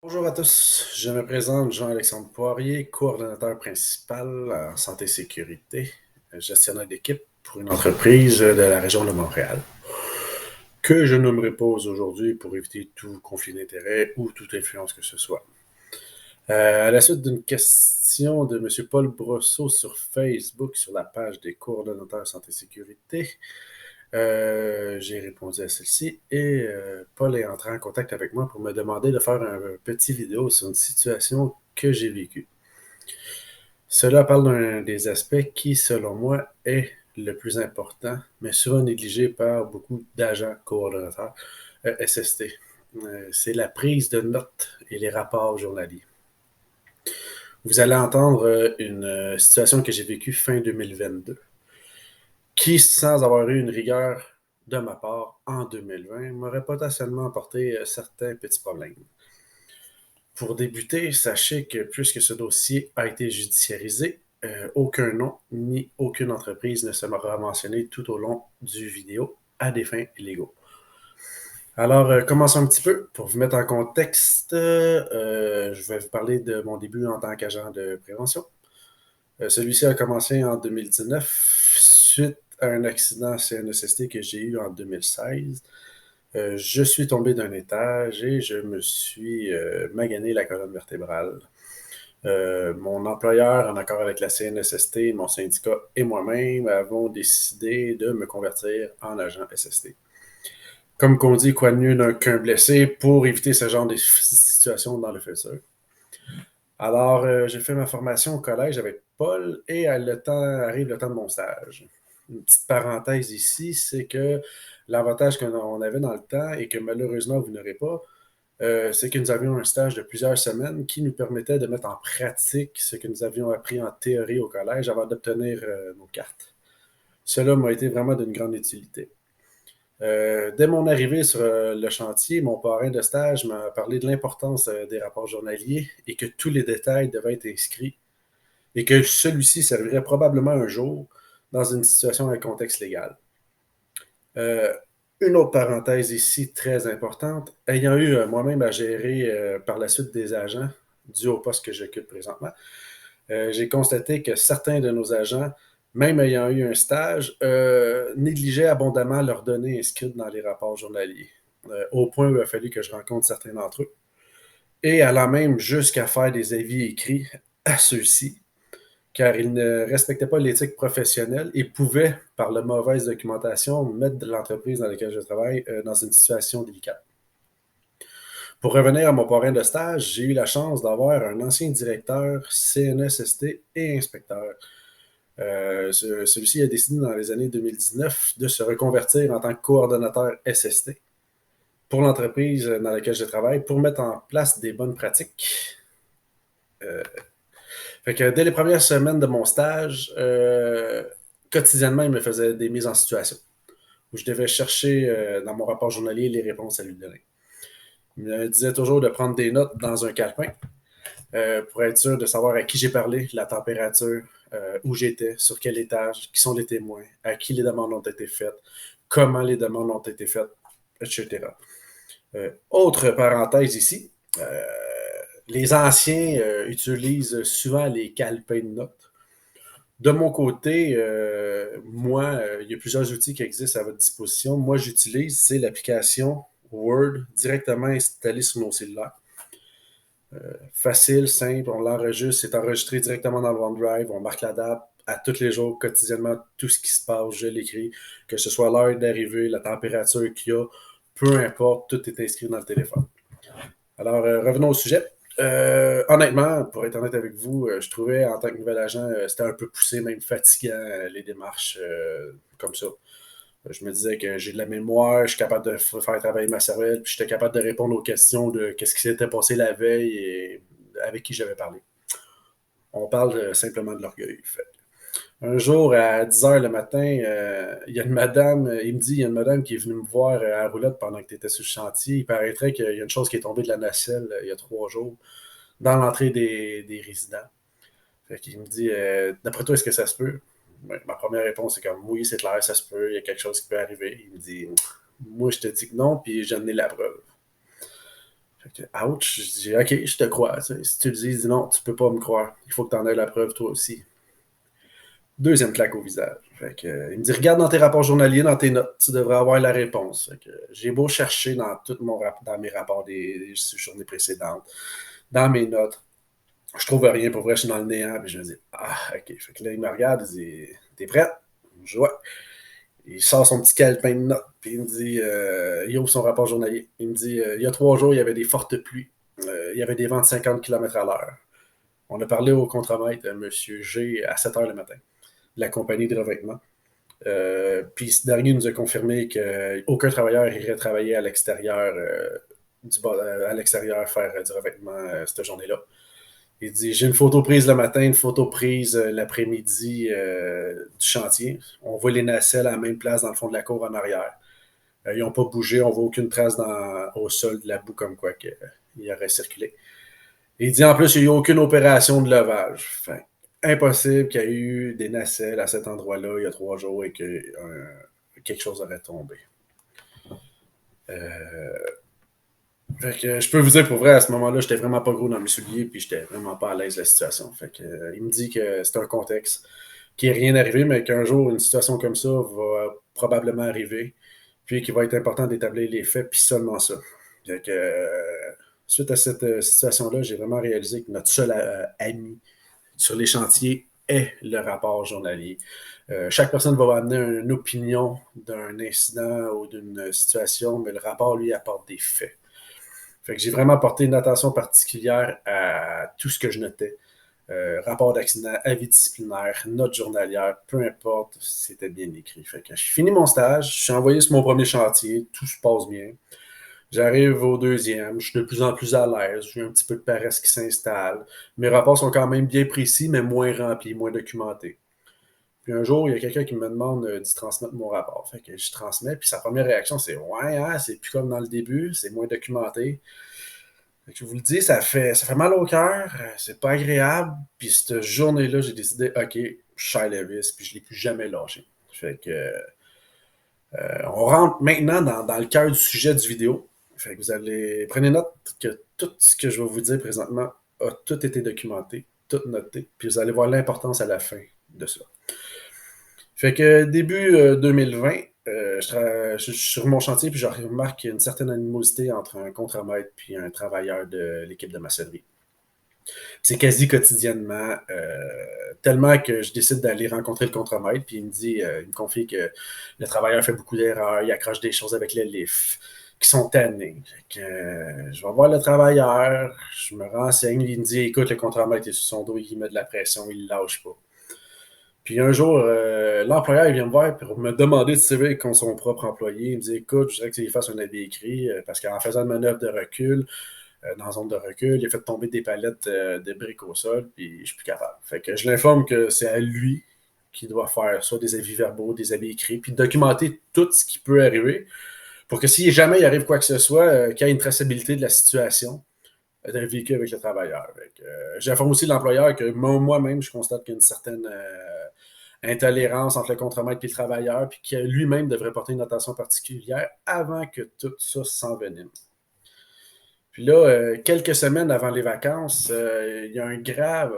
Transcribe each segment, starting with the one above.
Bonjour à tous, je me présente Jean-Alexandre Poirier, coordonnateur principal en santé et sécurité, gestionnaire d'équipe pour une entreprise de la région de Montréal, que je nommerai pas aujourd'hui pour éviter tout conflit d'intérêts ou toute influence que ce soit. À la suite d'une question de M. Paul Brosseau sur Facebook, sur la page des coordonnateurs santé et sécurité, j'ai répondu à celle-ci et Paul est entré en contact avec moi pour me demander de faire un petit vidéo sur une situation que j'ai vécue. Cela parle d'un des aspects qui, selon moi, est le plus important, mais souvent négligé par beaucoup d'agents coordonnateurs SST. C'est la prise de notes et les rapports journaliers. Vous allez entendre une situation que j'ai vécue fin 2022 qui, sans avoir eu une rigueur de ma part en 2020, m'aurait potentiellement apporté certains petits problèmes. Pour débuter, sachez que puisque ce dossier a été judiciarisé, aucun nom ni aucune entreprise ne sera mentionné tout au long du vidéo à des fins illégaux. Alors, commençons un petit peu. Pour vous mettre en contexte, je vais vous parler de mon début en tant qu'agent de prévention. Celui-ci a commencé en 2019 suite à un accident CNSST que j'ai eu en 2016. Je suis tombé d'un étage et je me suis magané la colonne vertébrale. Mon employeur, en accord avec la CNSST, mon syndicat et moi-même, avons décidé de me convertir en agent SST. Comme qu'on dit, quoi de mieux qu'un blessé pour éviter ce genre de situation dans le futur. Alors, j'ai fait ma formation au collège avec Paul et arrive le temps de mon stage. Une petite parenthèse ici, c'est que l'avantage qu'on avait dans le temps et que malheureusement vous n'aurez pas, c'est que nous avions un stage de plusieurs semaines qui nous permettait de mettre en pratique ce que nous avions appris en théorie au collège avant d'obtenir nos cartes. Cela m'a été vraiment d'une grande utilité. Dès mon arrivée sur le chantier, mon parrain de stage m'a parlé de l'importance des rapports journaliers et que tous les détails devaient être inscrits et que celui-ci servirait probablement un jour dans une situation à contexte légal. Euh, une autre parenthèse ici très importante, ayant eu moi-même à gérer par la suite des agents dû au poste que j'occupe présentement, j'ai constaté que certains de nos agents, même ayant eu un stage, négligeaient abondamment leurs données inscrites dans les rapports journaliers, au point où il a fallu que je rencontre certains d'entre eux, et allant même jusqu'à faire des avis écrits à ceux-ci, car ils ne respectaient pas l'éthique professionnelle et pouvaient, par la mauvaise documentation, mettre l'entreprise dans laquelle je travaille dans une situation délicate. Pour revenir à mon parrain de stage, j'ai eu la chance d'avoir un ancien directeur CNSST et inspecteur. Celui-ci a décidé dans les années 2019 de se reconvertir en tant que coordonnateur SST pour l'entreprise dans laquelle je travaille pour mettre en place des bonnes pratiques. Euh, Fait que dès les premières semaines de mon stage, quotidiennement, il me faisait des mises en situation où je devais chercher dans mon rapport journalier les réponses à lui donner. Il me disait toujours de prendre des notes dans un calepin pour être sûr de savoir à qui j'ai parlé, la température, où j'étais, sur quel étage, qui sont les témoins, à qui les demandes ont été faites, comment les demandes ont été faites, etc. Autre parenthèse ici, les anciens utilisent souvent les calepins de notes. De mon côté, moi, il y a plusieurs outils qui existent à votre disposition. Moi, j'utilise, c'est l'application Word directement installée sur mon cellulaire. Facile, simple, on l'enregistre, c'est enregistré directement dans le OneDrive, on marque la date à tous les jours, quotidiennement, tout ce qui se passe, je l'écris, que ce soit l'heure d'arrivée, la température qu'il y a, peu importe, tout est inscrit dans le téléphone. Alors, revenons au sujet. Honnêtement, pour être honnête avec vous, je trouvais en tant que nouvel agent, c'était un peu poussé, même fatigant, les démarches comme ça. Je me disais que j'ai de la mémoire, je suis capable de faire travailler ma cervelle, puis j'étais capable de répondre aux questions de qu'est-ce qui s'était passé la veille et avec qui j'avais parlé. On parle simplement de l'orgueil. Fait. Un jour, à 10 heures le matin, il y a une madame, il me dit, il y a une madame qui est venue me voir à la roulette pendant que tu étais sur le chantier. Il paraîtrait qu'il y a une chose qui est tombée de la nacelle il y a 3 jours dans l'entrée des résidents. Fait qu'il me dit, d'après toi, est-ce que ça se peut? Ouais, ma première réponse, c'est comme, oui, c'est clair, ça se peut, il y a quelque chose qui peut arriver. Il me dit, moi, je te dis que non, puis j'en ai la preuve. Ouch, je dis, OK, je te crois. Si tu le dis, il dit non, tu peux pas me croire. Il faut que tu en aies la preuve toi aussi. Deuxième claque au visage. Il me dit, regarde dans tes rapports journaliers, dans tes notes, tu devrais avoir la réponse. J'ai beau chercher dans mes rapports des journées précédentes, dans mes notes, je trouve rien. Pour vrai, je suis dans le néant. Puis je me dis, ah, OK. Fait que là, il me regarde, il dit, t'es prête? Je vois. Il sort son petit calepin de notes, puis il me dit, il ouvre son rapport journalier. Il me dit, il y a 3 jours, il y avait des fortes pluies. Il y avait des vents de 50 km à l'heure. On a parlé au contremaître, M. G, à 7 heures le matin, de la compagnie de revêtement. Puis ce dernier nous a confirmé qu'aucun travailleur irait travailler à l'extérieur, à l'extérieur faire du revêtement cette journée-là. Il dit, j'ai une photo prise le matin, une photo prise l'après-midi du chantier. On voit les nacelles à la même place dans le fond de la cour en arrière. Ils n'ont pas bougé, on voit aucune trace au sol de la boue comme quoi il aurait circulé. Il dit en plus, il n'y a eu aucune opération de levage. Enfin, impossible qu'il y ait eu des nacelles à cet endroit-là il y a 3 jours et que quelque chose aurait tombé. Fait que je peux vous dire pour vrai, à ce moment-là, j'étais vraiment pas gros dans mes souliers, puis j'étais vraiment pas à l'aise de la situation. Fait que, il me dit que c'est un contexte, qu'il n'est rien arrivé, mais qu'un jour, une situation comme ça va probablement arriver, puis qu'il va être important d'établir les faits, puis seulement ça. Fait que, suite à cette situation-là, j'ai vraiment réalisé que notre seul ami sur les chantiers est le rapport journalier. Chaque personne va amener une opinion d'un incident ou d'une situation, mais le rapport, lui, apporte des faits. Fait que j'ai vraiment porté une attention particulière à tout ce que je notais. Rapport d'accident, avis disciplinaire, note journalière, peu importe, c'était bien écrit. Fait que je finis mon stage, je suis envoyé sur mon premier chantier, tout se passe bien. J'arrive au deuxième, je suis de plus en plus à l'aise, j'ai un petit peu de paresse qui s'installe. Mes rapports sont quand même bien précis, mais moins remplis, moins documentés. Puis un jour, il y a quelqu'un qui me demande d'y transmettre mon rapport. Fait que je transmets, puis sa première réaction, c'est ouais, hein, c'est plus comme dans le début, c'est moins documenté. Fait que je vous le dis, ça fait mal au cœur, c'est pas agréable. Puis cette journée-là, j'ai décidé, OK, je serre les vis, puis je l'ai plus jamais lâché. Fait que on rentre maintenant dans le cœur du sujet du vidéo. Fait que prenez note que tout ce que je vais vous dire présentement a tout été documenté, tout noté, puis vous allez voir l'importance à la fin de ça. Fait que début 2020, je suis sur mon chantier puis je remarque qu'il y a une certaine animosité entre un contremaître puis un travailleur de l'équipe de maçonnerie. C'est quasi quotidiennement, tellement que je décide d'aller rencontrer le contremaître puis il me confie que le travailleur fait beaucoup d'erreurs, il accroche des choses avec les lifts qui sont tannés. Je vais voir le travailleur, je me renseigne, il me dit écoute, le contremaître est sur son dos, il met de la pression, il ne lâche pas. Puis un jour, l'employeur il vient me voir pour me demander de servir comme son propre employé. Il me dit écoute, je voudrais qu'il fasse un avis écrit parce qu'en faisant une manœuvre de recul, dans la zone de recul, il a fait tomber des palettes de briques au sol, puis je suis plus capable. Fait que je l'informe que c'est à lui qui doit faire soit des avis verbaux, des avis écrits, puis documenter tout ce qui peut arriver pour que si jamais il arrive quoi que ce soit, qu'il y ait une traçabilité de la situation d'un véhicule avec le travailleur. J'informe aussi l'employeur que moi-même, je constate qu'il y a une certaine intolérance entre le contremaître et le travailleur, puis que lui-même devrait porter une attention particulière avant que tout ça s'envenime. Puis là, quelques semaines avant les vacances, il y a un grave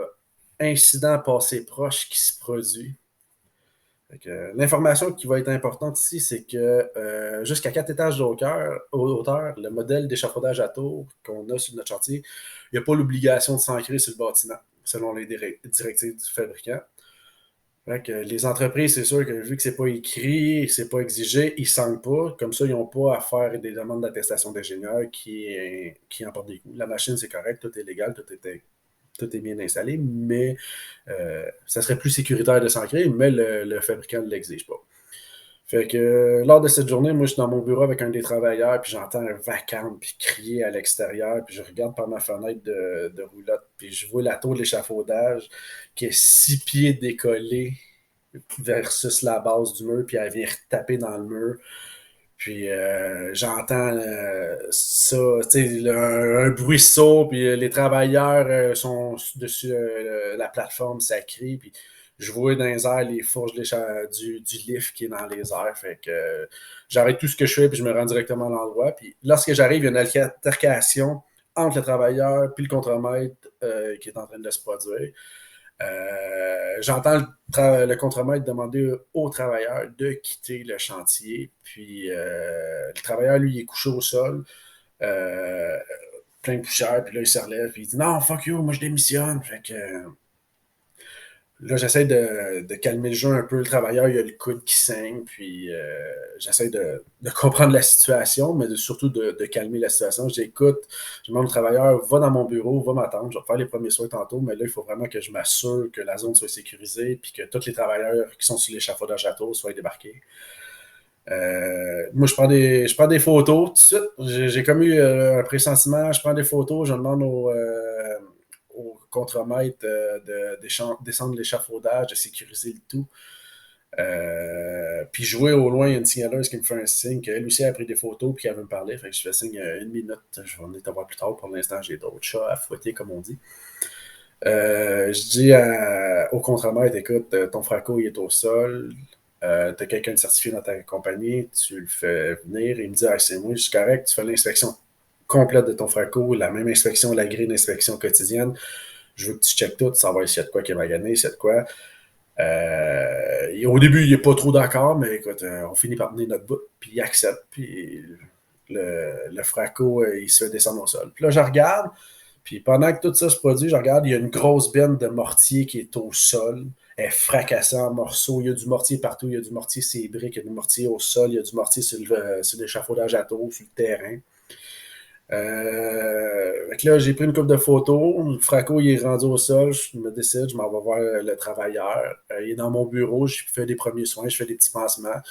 incident passé proche qui se produit. L'information qui va être importante ici, c'est que jusqu'à 4 étages de hauteur, le modèle d'échafaudage à tour qu'on a sur notre chantier, il n'y a pas l'obligation de s'ancrer sur le bâtiment, selon les directives du fabricant. Les entreprises, c'est sûr que vu que c'est pas écrit, c'est pas exigé, ils ne s'ancrent pas. Comme ça, ils n'ont pas à faire des demandes d'attestation d'ingénieur qui emportent des coûts. La machine, c'est correct, tout est légal, tout est bien installé, mais ça serait plus sécuritaire de s'ancrer, mais le fabricant ne l'exige pas. Fait que lors de cette journée, moi, je suis dans mon bureau avec un des travailleurs, puis j'entends un vacarme, puis crier à l'extérieur, puis je regarde par ma fenêtre de roulotte, puis je vois la tour de l'échafaudage qui est 6 pieds décollée versus la base du mur, puis elle vient retaper dans le mur. Puis j'entends ça, tu sais, un bruit sourd, puis les travailleurs sont dessus la plateforme, ça crie, puis je vois dans les airs les fourches du lift qui est dans les airs. Fait que j'arrête tout ce que je fais, puis je me rends directement à l'endroit. Puis lorsque j'arrive, il y a une altercation entre le travailleur puis le contremaître qui est en train de se produire. J'entends le contremaître demander au travailleur de quitter le chantier, puis le travailleur, lui, il est couché au sol, euh, plein de poussière, puis là, il se relève, puis il dit non, fuck you, moi je démissionne. Fait que là, j'essaie de calmer le jeu un peu. Le travailleur, il a le coude qui saigne, puis j'essaie de comprendre la situation, mais surtout de calmer la situation. Je dis, écoute, je demande au travailleur, va dans mon bureau, va m'attendre, je vais faire les premiers soins tantôt, mais là, il faut vraiment que je m'assure que la zone soit sécurisée, puis que tous les travailleurs qui sont sur l'échafaudage à tour soient débarqués. Moi, je prends des photos tout de suite. J'ai comme eu un pressentiment. Je prends des photos, je demande au contremaître de descendre l'échafaudage, de sécuriser le tout. Puis je vois au loin, il y a une signaleuse qui me fait un signe qu'elle aussi a pris des photos puis qu'elle veut me parler. Fait que je fais signe une minute. Je vais venir te voir plus tard. Pour l'instant, j'ai d'autres chats à fouetter, comme on dit. Je dis au contremaître, écoute, ton fraco, il est au sol. Tu as quelqu'un de certifié dans ta compagnie, tu le fais venir, il me dit, ah, c'est moi, je suis correct, tu fais l'inspection complète de ton fraco, la même inspection, la grille d'inspection quotidienne. Je veux que tu checkes tout, savoir s'il y a de quoi qui est magané, s'il y a de quoi. Au début, il n'est pas trop d'accord, mais écoute, on finit par tenir notre bout, puis il accepte, puis le fraco, il se fait descendre au sol. Puis là, je regarde, puis pendant que tout ça se produit, je regarde, il y a une grosse benne de mortier qui est au sol. Elle est fracassée en morceaux. Il y a du mortier partout. Il y a du mortier sur les briques, il y a du mortier au sol, il y a du mortier sur l'échafaudage à tour, sur le terrain. Là, j'ai pris une couple de photos. Le fraco, il est rendu au sol. Je me décide, je m'en vais voir le travailleur. Il est dans mon bureau. Je fais des premiers soins, je fais des petits pansements.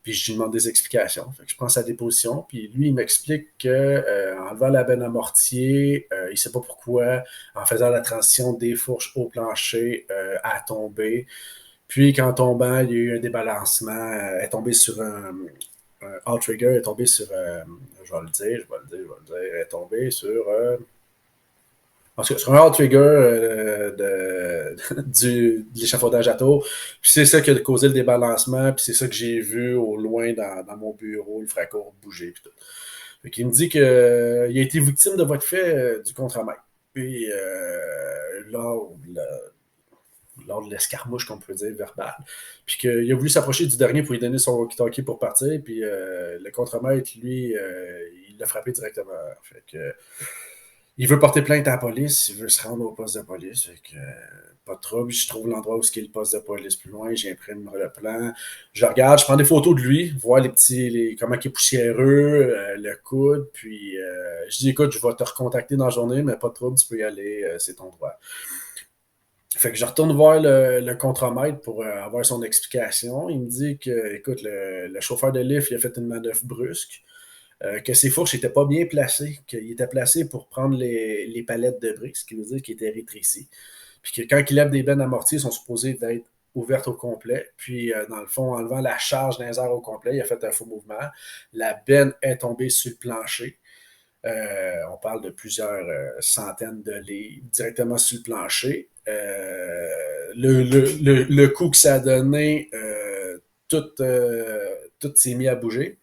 Puis je lui demande des explications. Fait que je prends sa déposition. Puis lui, il m'explique qu'en enlevant la benne à mortier, il ne sait pas pourquoi, en faisant la transition des fourches au plancher, à tomber. Puis qu'en tombant, il y a eu un débalancement. Elle est tombée sur un outrigger, elle est tombée sur. Je vais le dire, je vais le dire, je vais le dire. Elle est tombée sur. En tout cas, sur un outrigger de l'échafaudage à tour. Puis c'est ça qui a causé le débalancement. Puis c'est ça que j'ai vu au loin dans mon bureau, le fraco bouger. Puis tout. Fait qu'il me dit qu'il a été victime de votre fait du contre-maître. Puis là, lors de l'escarmouche, qu'on peut dire, verbale. Puis qu'il a voulu s'approcher du dernier pour lui donner son walkie-talkie pour partir. Puis le contremaître, lui, il l'a frappé directement. Fait que, il veut porter plainte à la police, il veut se rendre au poste de police. Fait que, pas de trouble, je trouve l'endroit où est le poste de police plus loin, j'imprime le plan, je regarde, je prends des photos de lui, voir comment il est poussiéreux, le coude, puis je dis écoute, je vais te recontacter dans la journée, mais pas de trouble, tu peux y aller, c'est ton droit. Fait que je retourne voir le contremaître pour avoir son explication. Il me dit que, écoute, le chauffeur de lift, il a fait une manœuvre brusque, que ses fourches n'étaient pas bien placées, qu'il était placé pour prendre les palettes de briques, ce qui veut dire qu'il était rétréci. Puis que quand il lève des bennes à mortier, ils sont supposés d'être ouvertes au complet. Puis, dans le fond, en enlevant la charge d'un air au complet, il a fait un faux mouvement. La benne est tombée sur le plancher. On parle de plusieurs centaines de livres directement sur le plancher. Le coup que ça a donné, tout s'est mis à bouger.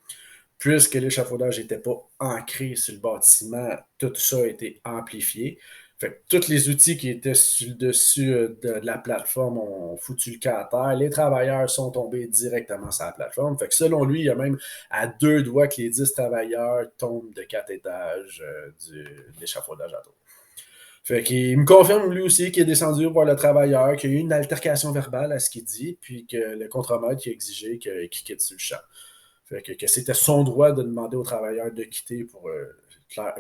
Puisque l'échafaudage n'était pas ancré sur le bâtiment, tout ça a été amplifié. Fait que tous les outils qui étaient sur le dessus de la plateforme ont foutu le camp à terre. Les travailleurs sont tombés directement sur la plateforme. Fait que selon lui, il y a même à 2 doigts que les 10 travailleurs tombent de 4 étages de l'échafaudage à tour. Fait qu'il me confirme lui aussi qu'il est descendu voir le travailleur, qu'il y a eu une altercation verbale à ce qu'il dit, puis que le contremaître qui a exigé qu'il quitte sur le champ. Fait que c'était son droit de demander au travailleur de quitter pour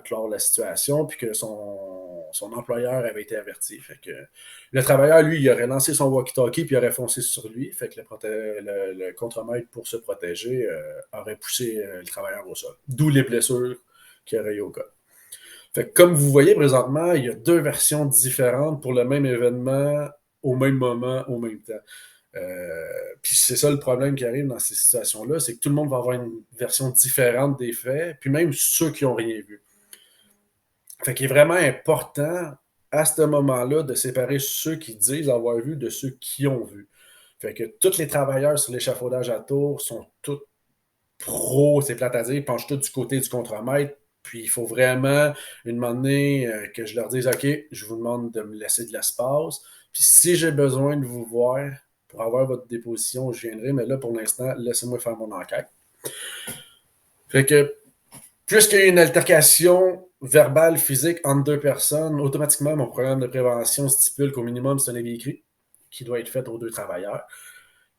clore la situation, puis que son employeur avait été averti. Fait que le travailleur, lui, il aurait lancé son walkie-talkie, puis il aurait foncé sur lui. Fait que le contremaître, pour se protéger, aurait poussé le travailleur au sol. D'où les blessures qu'il aurait eu au cas. Fait que comme vous voyez présentement, il y a 2 versions différentes pour le même événement, au même moment, au même temps. Puis c'est ça le problème qui arrive dans ces situations-là, c'est que tout le monde va avoir une version différente des faits, puis même ceux qui n'ont rien vu. Fait qu'il est vraiment important à ce moment-là de séparer ceux qui disent avoir vu de ceux qui ont vu. Fait que tous les travailleurs sur l'échafaudage à tour sont tous pro, c'est plate à dire, penchent tous du côté du contremaître, Puis il faut vraiment, une moment donné, que je leur dise, OK, je vous demande de me laisser de l'espace. Puis si j'ai besoin de vous voir pour avoir votre déposition, je viendrai. Mais là, pour l'instant, laissez-moi faire mon enquête. Fait que, puisqu'il y a une altercation verbale, physique entre deux personnes, automatiquement, mon programme de prévention stipule qu'au minimum, c'est un avis écrit qui doit être fait aux deux travailleurs.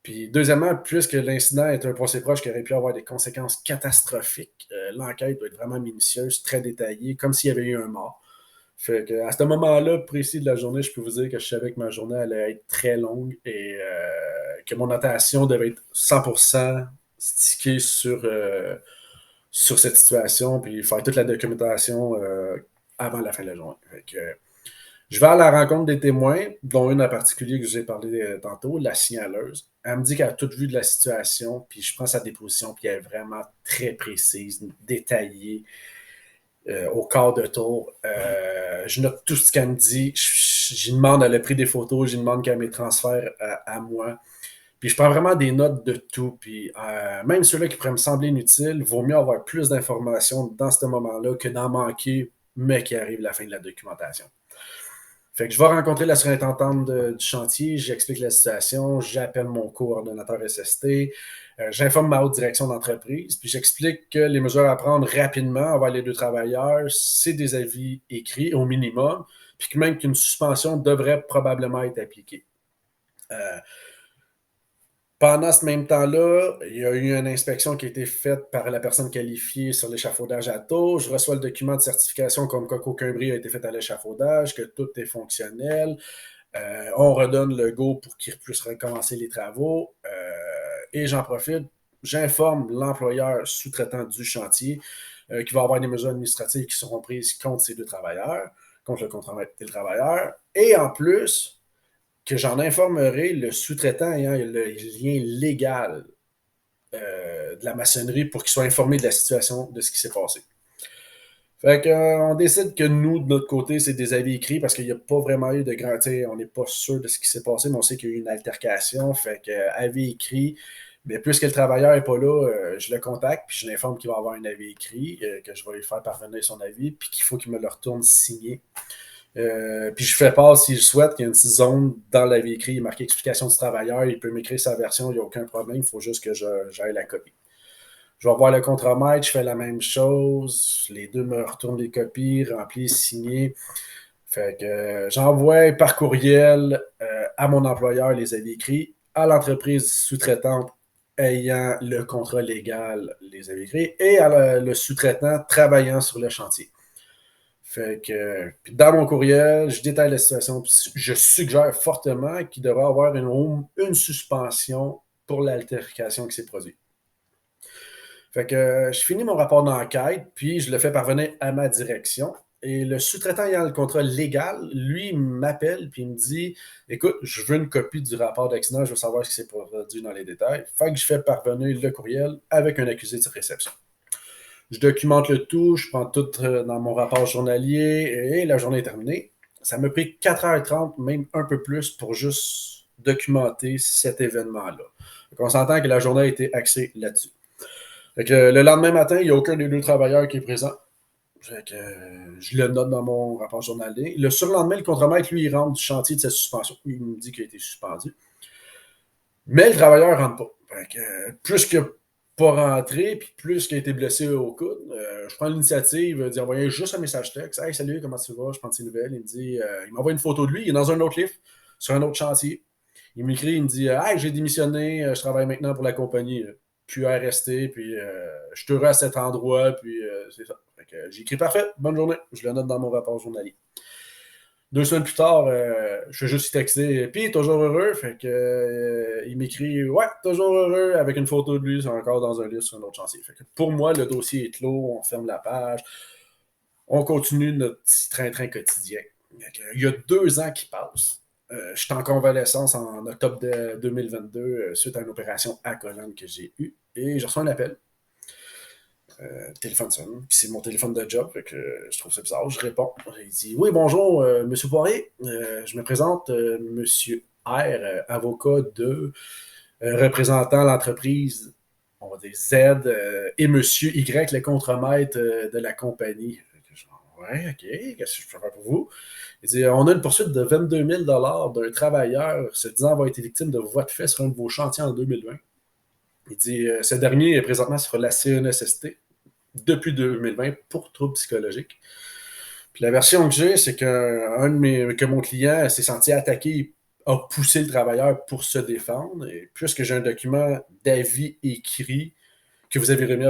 Puis, deuxièmement, puisque l'incident est un procès proche qui aurait pu avoir des conséquences catastrophiques, l'enquête doit être vraiment minutieuse, très détaillée, comme s'il y avait eu un mort. Fait que, à ce moment-là précis de la journée, je peux vous dire que je savais que ma journée allait être très longue et que mon attention devait être 100% stickée sur cette situation, puis faire toute la documentation avant la fin de la journée. Fait que, je vais à la rencontre des témoins, dont une en particulier que j'ai parlé tantôt, la signaleuse. Elle me dit qu'elle a tout vu de la situation, puis je prends sa déposition, puis elle est vraiment très précise, détaillée, au quart de tour. Je note tout ce qu'elle me dit. J'y demande, elle a pris des photos, j'y demande qu'elle me les transfère à moi. Puis je prends vraiment des notes de tout. Puis même ceux-là qui pourraient me sembler inutiles, vaut mieux avoir plus d'informations dans ce moment-là que d'en manquer, mais qui arrive à la fin de la documentation. Fait que je vais rencontrer la surintendante du chantier, j'explique la situation, j'appelle mon coordonnateur SST, j'informe ma haute direction d'entreprise, puis j'explique que les mesures à prendre rapidement envers les deux travailleurs, c'est des avis écrits au minimum, puis que même qu'une suspension devrait probablement être appliquée. Pendant ce même temps-là, il y a eu une inspection qui a été faite par la personne qualifiée sur l'échafaudage à taux. Je reçois le document de certification comme quoi qu'aucun bris a été fait à l'échafaudage, que tout est fonctionnel. On redonne le go pour qu'ils puissent recommencer les travaux. Et j'en profite, j'informe l'employeur sous-traitant du chantier qu'il va y avoir des mesures administratives qui seront prises contre ces deux travailleurs, contre le contremaître et le travailleur. Et en plus, que j'en informerai le sous-traitant ayant le lien légal de la maçonnerie pour qu'il soit informé de la situation, de ce qui s'est passé. Fait qu'on décide que nous, de notre côté, c'est des avis écrits parce qu'il n'y a pas vraiment eu de grand... On n'est pas sûr de ce qui s'est passé, mais on sait qu'il y a eu une altercation. Fait que avis écrit. Mais puisque le travailleur n'est pas là, je le contacte, puis je l'informe qu'il va avoir un avis écrit, que je vais lui faire parvenir son avis, puis qu'il faut qu'il me le retourne signé. Puis je fais part, s'il souhaite, qu'il y a une petite zone dans l'avis écrit, il est marqué explication du travailleur, il peut m'écrire sa version, il n'y a aucun problème, il faut juste que j'aille la copie. Je vais voir le contremaître, je fais la même chose, les deux me retournent les copies, remplies, signées. Fait que j'envoie par courriel à mon employeur les avis écrits, à l'entreprise sous-traitante ayant le contrat légal, les avis écrits, et à le sous-traitant travaillant sur le chantier. Fait que, puis dans mon courriel, je détaille la situation. Je suggère fortement qu'il devrait avoir une suspension pour l'altercation qui s'est produite. Fait que je finis mon rapport d'enquête, puis je le fais parvenir à ma direction. Et le sous-traitant ayant le contrat légal, lui, m'appelle puis il me dit écoute, je veux une copie du rapport d'accident, je veux savoir ce qui s'est produit dans les détails. Fait que je fais parvenir le courriel avec un accusé de réception. Je documente le tout, je prends tout dans mon rapport journalier et la journée est terminée. Ça m'a pris 4h30, même un peu plus, pour juste documenter cet événement-là. Donc on s'entend que la journée a été axée là-dessus. Fait que, le lendemain matin, il n'y a aucun des deux travailleurs qui est présent. Fait que, je le note dans mon rapport journalier. Le surlendemain, le contremaître, lui, il rentre du chantier de sa suspension. Il me dit qu'il a été suspendu. Mais le travailleur ne rentre pas. Fait que, plus qu'il n'a pas rentré, puis plus qu'il a été blessé au coude, je prends l'initiative d'y envoyer juste un message texte. Hey, salut, comment tu vas? Je prends tes nouvelles. Il me dit, il m'envoie une photo de lui. Il est dans un autre lift, sur un autre chantier. Il m'écrit, il me dit, hey, j'ai démissionné, je travaille maintenant pour la compagnie. Puis à rester, puis je suis heureux à cet endroit, puis c'est ça. Fait que, j'ai écrit parfait, bonne journée. Je le note dans mon rapport journalier. 2 semaines plus tard, je fais juste y texter. Puis, toujours heureux. Fait que, il m'écrit ouais, toujours heureux avec une photo de lui, c'est encore dans un livre sur un autre chantier. Fait que, pour moi, le dossier est clos, on ferme la page. On continue notre petit train-train quotidien. Il y a 2 ans qui passent. Je suis en convalescence en octobre 2022 suite à une opération à colonne que j'ai eue. Et je reçois un appel. Téléphone sonne, puis c'est mon téléphone de job, fait que je trouve ça bizarre. Je réponds. Il dit oui, bonjour, monsieur Poirier. Je me présente, monsieur R, avocat de représentant l'entreprise on va dire Z et Monsieur Y, le contremaître de la compagnie. Ouais, OK, qu'est-ce que je peux faire pour vous? Il dit, on a une poursuite de 22 000 d'un travailleur se disant avoir été victime de voies de fait sur un de vos chantiers en 2020. Il dit, ce dernier est présentement sur la CNSST depuis 2020 pour troubles psychologiques. Puis la version que j'ai, c'est que mon client s'est senti attaqué, a poussé le travailleur pour se défendre. Et puisque j'ai un document d'avis écrit que vous avez remis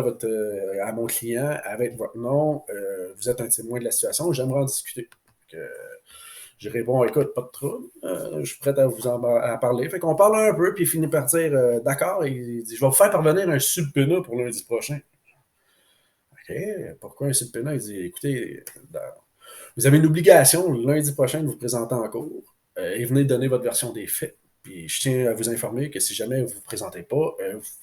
à mon client avec votre nom, vous êtes un témoin de la situation, j'aimerais en discuter. Je réponds, écoute, pas de trouble, je suis prêt à vous en parler. Fait qu'on parle un peu, puis il finit par dire, d'accord, il dit, je vais vous faire parvenir un subpoena pour lundi prochain. OK, pourquoi un subpoena? Il dit, écoutez, vous avez une obligation lundi prochain de vous présenter en cours et venez donner votre version des faits. Puis je tiens à vous informer que si jamais vous ne vous présentez pas,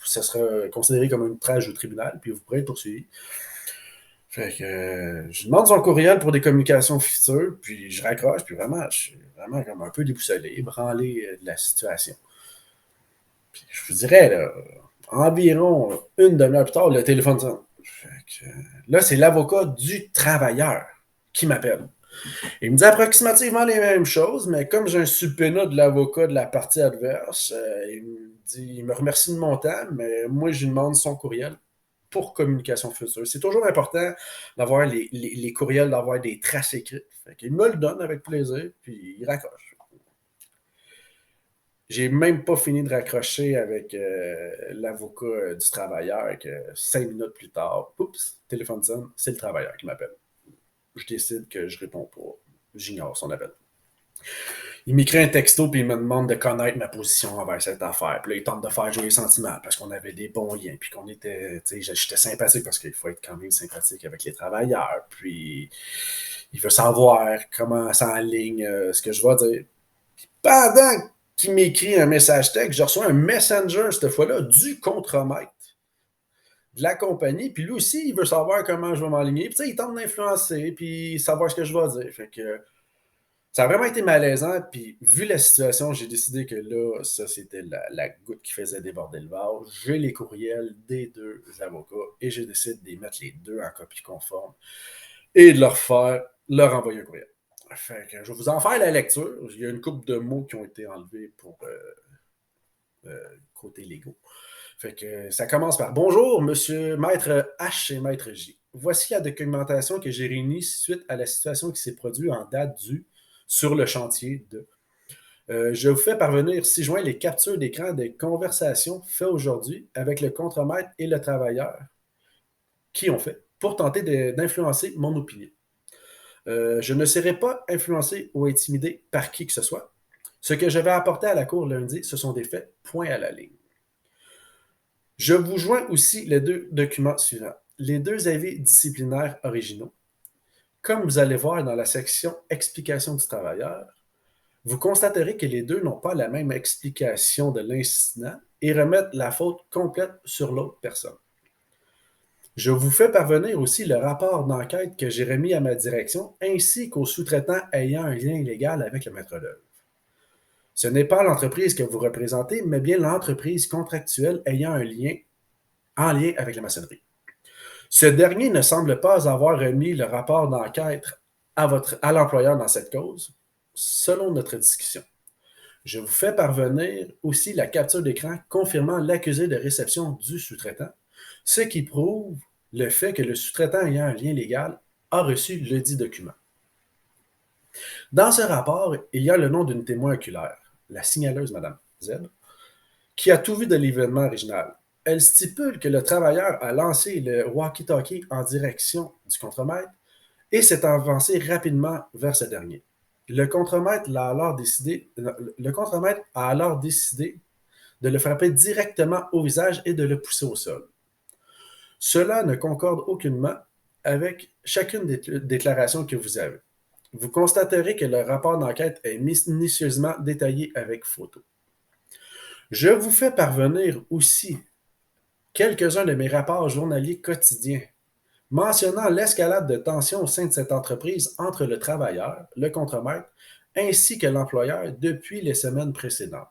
ça sera considéré comme un outrage au tribunal, puis vous pourrez être poursuivi. Fait que je demande son courriel pour des communications futures, puis je raccroche, puis vraiment, je suis vraiment comme un peu déboussolé, branlé de la situation. Puis je vous dirais, là, environ une demi-heure plus tard, le téléphone sonne. Là, c'est l'avocat du travailleur qui m'appelle. Il me dit approximativement les mêmes choses, mais comme j'ai un subpoena de l'avocat de la partie adverse, il me remercie de mon temps, mais moi, je lui demande son courriel pour communication future. C'est toujours important d'avoir les courriels, d'avoir des traces écrites. Il me le donne avec plaisir, puis il raccroche. J'ai même pas fini de raccrocher avec l'avocat du travailleur que 5 minutes plus tard, oups, téléphone sonne, c'est le travailleur qui m'appelle. Je décide que je réponds pas. J'ignore son appel. Il m'écrit un texto puis il me demande de connaître ma position envers cette affaire. Puis là, il tente de faire jouer les sentiments parce qu'on avait des bons liens. Puis qu'on était, tu sais, j'étais sympathique parce qu'il faut être quand même sympathique avec les travailleurs. Puis il veut savoir comment ça enligne ce que je vais dire. Puis pendant qu'il m'écrit un message texte, je reçois un messenger cette fois-là du contremaître de la compagnie. Puis lui aussi, il veut savoir comment je vais m'aligner. Puis tu sais, il tente d'influencer puis savoir ce que je vais dire. Fait que ça a vraiment été malaisant, puis vu la situation, j'ai décidé que là, ça, c'était la goutte qui faisait déborder le vase. J'ai les courriels des deux avocats et j'ai décidé de les mettre les deux en copie conforme et de leur envoyer un courriel. Fait que je vais vous en faire la lecture. Il y a une couple de mots qui ont été enlevés pour côté légaux. Fait que ça commence par bonjour, monsieur Maître H et Maître J. Voici la documentation que j'ai réunie suite à la situation qui s'est produite en date du sur le chantier de. Je vous fais parvenir 6 juin les captures d'écran des conversations faites aujourd'hui avec le contremaître et le travailleur qui ont fait pour tenter d'influencer mon opinion. Je ne serai pas influencé ou intimidé par qui que ce soit. Ce que je vais apporter à la cour lundi, ce sont des faits, point à la ligne. Je vous joins aussi les deux documents suivants. Les deux avis disciplinaires originaux. Comme vous allez voir dans la section explication du travailleur, vous constaterez que les deux n'ont pas la même explication de l'incident et remettent la faute complète sur l'autre personne. Je vous fais parvenir aussi le rapport d'enquête que j'ai remis à ma direction ainsi qu'aux sous-traitants ayant un lien légal avec le maître d'œuvre. Ce n'est pas l'entreprise que vous représentez, mais bien l'entreprise contractuelle ayant un lien en lien avec la maçonnerie. Ce dernier ne semble pas avoir remis le rapport d'enquête à l'employeur dans cette cause, selon notre discussion. Je vous fais parvenir aussi la capture d'écran confirmant l'accusé de réception du sous-traitant, ce qui prouve le fait que le sous-traitant ayant un lien légal a reçu le dit document. Dans ce rapport, il y a le nom d'une témoin oculaire, la signaleuse Madame Z, qui a tout vu de l'événement original. Elle stipule que le travailleur a lancé le walkie-talkie en direction du contremaître et s'est avancé rapidement vers ce dernier. Le contremaître a alors décidé de le frapper directement au visage et de le pousser au sol. Cela ne concorde aucunement avec chacune des déclarations que vous avez. Vous constaterez que le rapport d'enquête est minutieusement détaillé avec photo. Je vous fais parvenir aussi quelques-uns de mes rapports journaliers quotidiens mentionnant l'escalade de tensions au sein de cette entreprise entre le travailleur, le contremaître, ainsi que l'employeur depuis les semaines précédentes.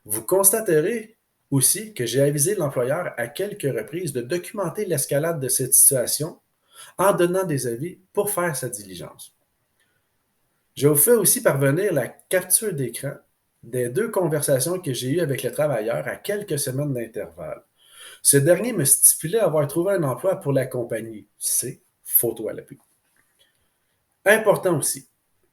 Vous constaterez Aussi que j'ai avisé l'employeur à quelques reprises de documenter l'escalade de cette situation en donnant des avis pour faire sa diligence. Je vous fais aussi parvenir la capture d'écran des 2 conversations que j'ai eues avec le travailleur à quelques semaines d'intervalle. Ce dernier me stipulait avoir trouvé un emploi pour la compagnie. C'est photo à l'appui. Important aussi,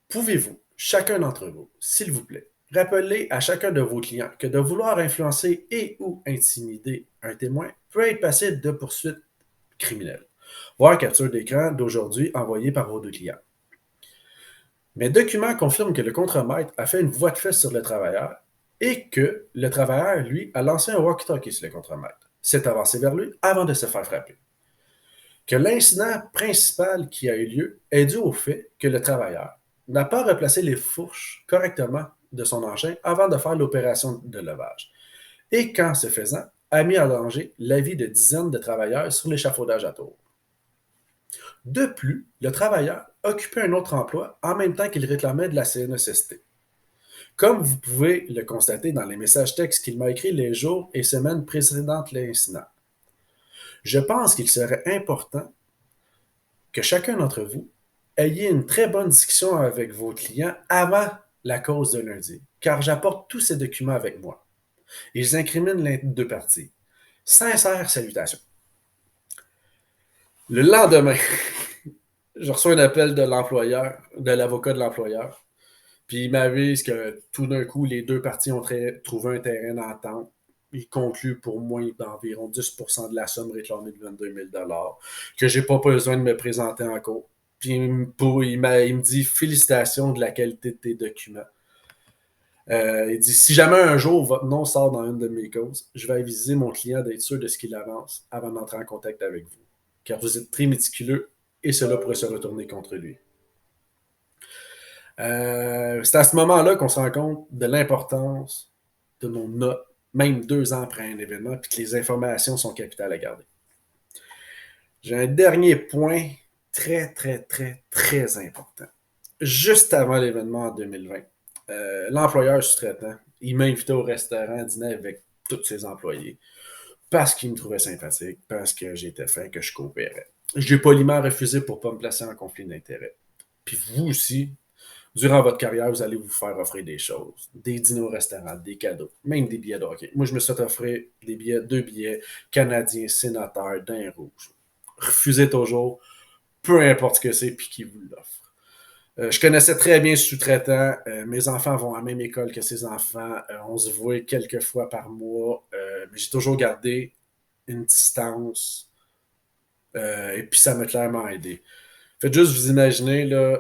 pouvez-vous, chacun d'entre vous, s'il vous plaît, rappeler à chacun de vos clients que de vouloir influencer et ou intimider un témoin peut être passible de poursuites criminelles, voire capture d'écran d'aujourd'hui envoyée par vos 2 clients. Mes documents confirment que le contremaître a fait une voix de fait sur le travailleur et que le travailleur, lui, a lancé un walkie-talkie sur le contremaître, s'est avancé vers lui avant de se faire frapper. Que l'incident principal qui a eu lieu est dû au fait que le travailleur n'a pas replacé les fourches correctement de son engin avant de faire l'opération de levage et qu'en ce faisant, a mis en danger la vie de dizaines de travailleurs sur l'échafaudage à tour. De plus, le travailleur occupait un autre emploi en même temps qu'il réclamait de la CNESST. Comme vous pouvez le constater dans les messages textes qu'il m'a écrits les jours et semaines précédentes l'incident. Je pense qu'il serait important que chacun d'entre vous ayez une très bonne discussion avec vos clients avant la cause de lundi, car j'apporte tous ces documents avec moi. Ils incriminent les 2 parties. Sincères salutations. Le lendemain, je reçois un appel de l'employeur, de l'avocat de l'employeur, puis il m'avise que tout d'un coup, les 2 parties ont trouvé un terrain d'entente. Il conclut pour moins d'environ 10% de la somme réclamée de 22 000 que j'ai pas besoin de me présenter en cours. Puis il me dit félicitations de la qualité de tes documents. Il dit si jamais un jour votre nom sort dans une de mes causes, je vais aviser mon client d'être sûr de ce qu'il avance avant d'entrer en contact avec vous. Car vous êtes très méticuleux et cela pourrait se retourner contre lui. C'est à ce moment-là qu'on se rend compte de l'importance de nos notes, même 2 ans après un événement, puis que les informations sont capitales à garder. J'ai un dernier point très, très, très, très important. Juste avant l'événement en 2020, l'employeur sous-traitant, il m'a invité au restaurant à dîner avec tous ses employés parce qu'il me trouvait sympathique, parce que j'étais fin, que je coopérais. J'ai poliment refusé pour ne pas me placer en conflit d'intérêts. Puis vous aussi, durant votre carrière, vous allez vous faire offrir des choses. Des dîners au restaurant, des cadeaux, même des billets de hockey. Moi, je me suis fait offrir 2 billets canadiens sénateurs d'un rouge. Refusez toujours, peu importe ce que c'est, puis qui vous l'offre. Je connaissais très bien ce sous-traitant. Mes enfants vont à la même école que ses enfants. On se voit quelques fois par mois. Mais j'ai toujours gardé une distance. Et puis ça m'a clairement aidé. Faites juste vous imaginer, là,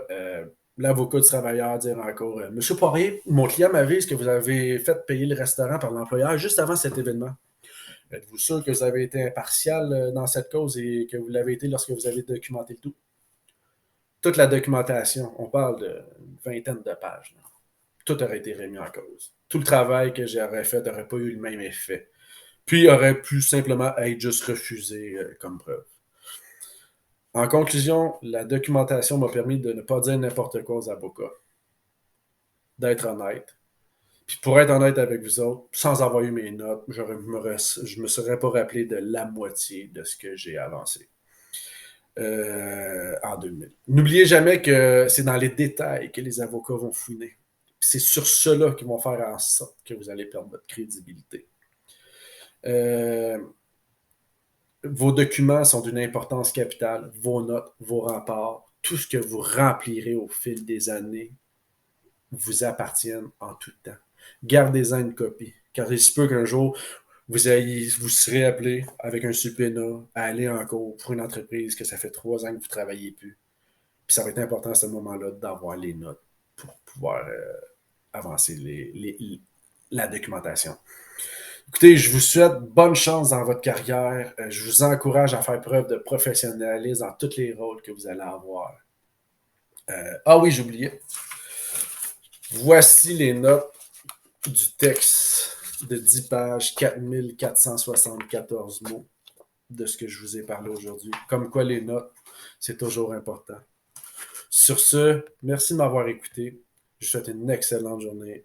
l'avocat du travailleur dire encore Monsieur Poirier, mon client m'avise que vous avez fait payer le restaurant par l'employeur juste avant cet événement. Êtes-vous sûr que vous avez été impartial dans cette cause et que vous l'avez été lorsque vous avez documenté le tout? Toute la documentation, on parle d'une vingtaine de pages. Là. Tout aurait été remis en cause. Tout le travail que j'aurais fait n'aurait pas eu le même effet. Puis aurait pu simplement être juste refusé comme preuve. En conclusion, la documentation m'a permis de ne pas dire n'importe quoi aux avocats, d'être honnête. Puis pour être honnête avec vous autres, sans avoir eu mes notes, je ne me serais pas rappelé de la moitié de ce que j'ai avancé en 2000. N'oubliez jamais que c'est dans les détails que les avocats vont fouiner. C'est sur cela qu'ils vont faire en sorte que vous allez perdre votre crédibilité. Vos documents sont d'une importance capitale. Vos notes, vos rapports, tout ce que vous remplirez au fil des années vous appartiennent en tout temps. Gardez-en une copie, car il se peut qu'un jour, vous serez appelé avec un subpoena à aller en cours pour une entreprise que ça fait 3 ans que vous ne travaillez plus. Puis ça va être important à ce moment-là d'avoir les notes pour pouvoir avancer la documentation. Écoutez, je vous souhaite bonne chance dans votre carrière. Je vous encourage à faire preuve de professionnalisme dans tous les rôles que vous allez avoir. Ah oui, j'oubliais. Voici les notes du texte de 10 pages, 4474 mots de ce que je vous ai parlé aujourd'hui. Comme quoi les notes, c'est toujours important. Sur ce, merci de m'avoir écouté. Je vous souhaite une excellente journée